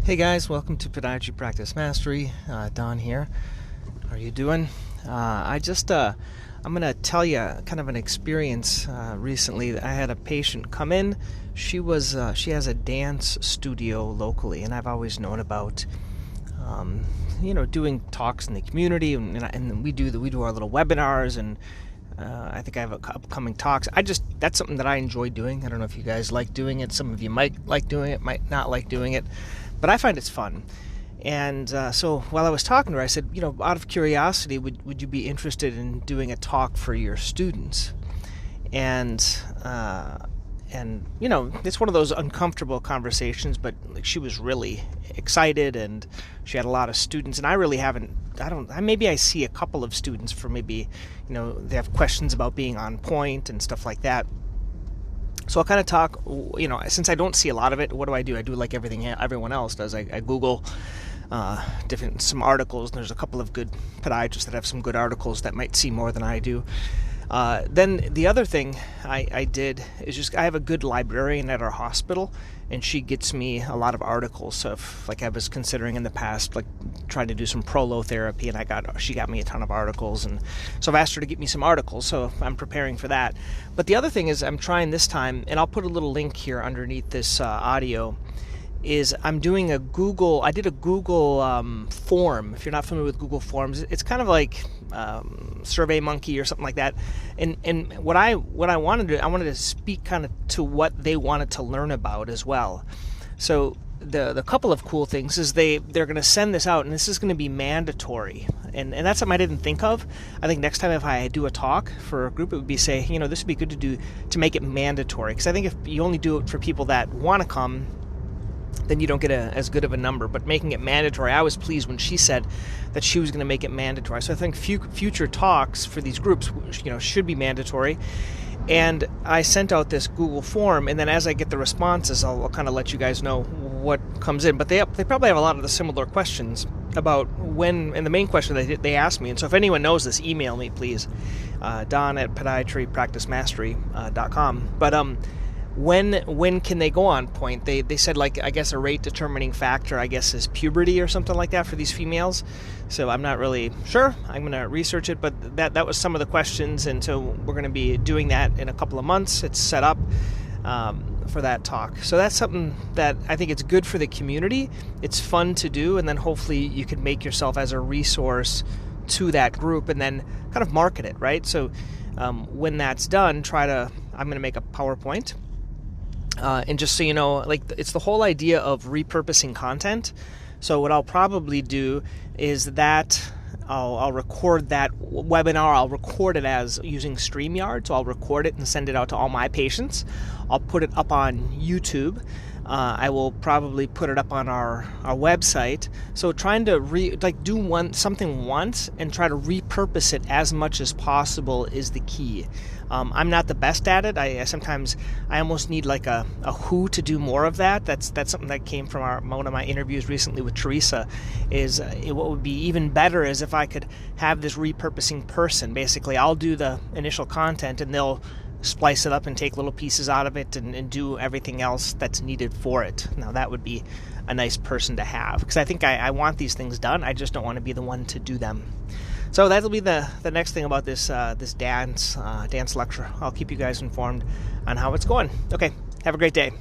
Hey guys, welcome to Podiatry Practice Mastery. Don here. How are you doing? I'm going to tell you kind of an experience recently. I had a patient come in. She has a dance studio locally, and I've always known about, doing talks in the community, and we do our little webinars, and I think I have upcoming talks. That's something that I enjoy doing. I don't know if you guys like doing it. Some of you might like doing it, might not like doing it. But I find it's fun. And so while I was talking to her, I said, out of curiosity, would you be interested in doing a talk for your students? And it's one of those uncomfortable conversations, but she was really excited, and she had a lot of students. And I really maybe I see a couple of students for maybe, they have questions about being on point and stuff like that. So I'll kind of talk, since I don't see a lot of it, what do? I do like everyone else does. I Google some articles, and there's a couple of good podiatrists that have some good articles that might see more than I do. Then the other thing I did is I have a good librarian at our hospital, and she gets me a lot of articles. So if, I was considering in the past, trying to do some prolo therapy, and she got me a ton of articles, and so I've asked her to get me some articles, so I'm preparing for that. But the other thing is I'm trying this time, and I'll put a little link here underneath this audio, is I'm doing I did a Google form. If you're not familiar with Google Forms, it's kind of like SurveyMonkey or something like that. And what I wanted to speak kind of to what they wanted to learn about as well. So the couple of cool things is they're going to send this out, and this is going to be mandatory. And that's something I didn't think of. I think next time if I do a talk for a group, it would be this would be good to make it mandatory. Because I think if you only do it for people that want to come, then you don't get as good of a number. But making it mandatory, I was pleased when she said that she was going to make it mandatory. So I think future talks for these groups, should be mandatory. And I sent out this Google form, and then as I get the responses, I'll kind of let you guys know what comes in. But they probably have a lot of the similar questions about when, and the main question they asked me. And so if anyone knows this, email me, please, don@podiatrypracticemastery.com. But when can they go on point? They said, I guess a rate determining factor, I guess, is puberty or something like that for these females. So I'm not really sure. I'm going to research it, but that was some of the questions, and so we're going to be doing that in a couple of months. It's set up for that talk. So that's something that I think it's good for the community. It's fun to do, and then hopefully you can make yourself as a resource to that group and then kind of market it, right? So when that's done, I'm going to make a PowerPoint. And just so you know, it's the whole idea of repurposing content. So what I'll probably do is that I'll record that webinar. I'll record it as using StreamYard. So I'll record it and send it out to all my patients. I'll put it up on YouTube. I will probably put it up on our website. So trying to do something once and try to repurpose it as much as possible is the key. I'm not the best at it. I sometimes almost need a who to do more of that. That's something that came from one of my interviews recently with Teresa. What would be even better is if I could have this repurposing person. Basically, I'll do the initial content, and they'll splice it up and take little pieces out of it and do everything else that's needed for it. Now that would be a nice person to have, because I think I want these things done. I just don't want to be the one to do them. So that'll be the next thing about this dance lecture. I'll keep you guys informed on how it's going. Okay, have a great day.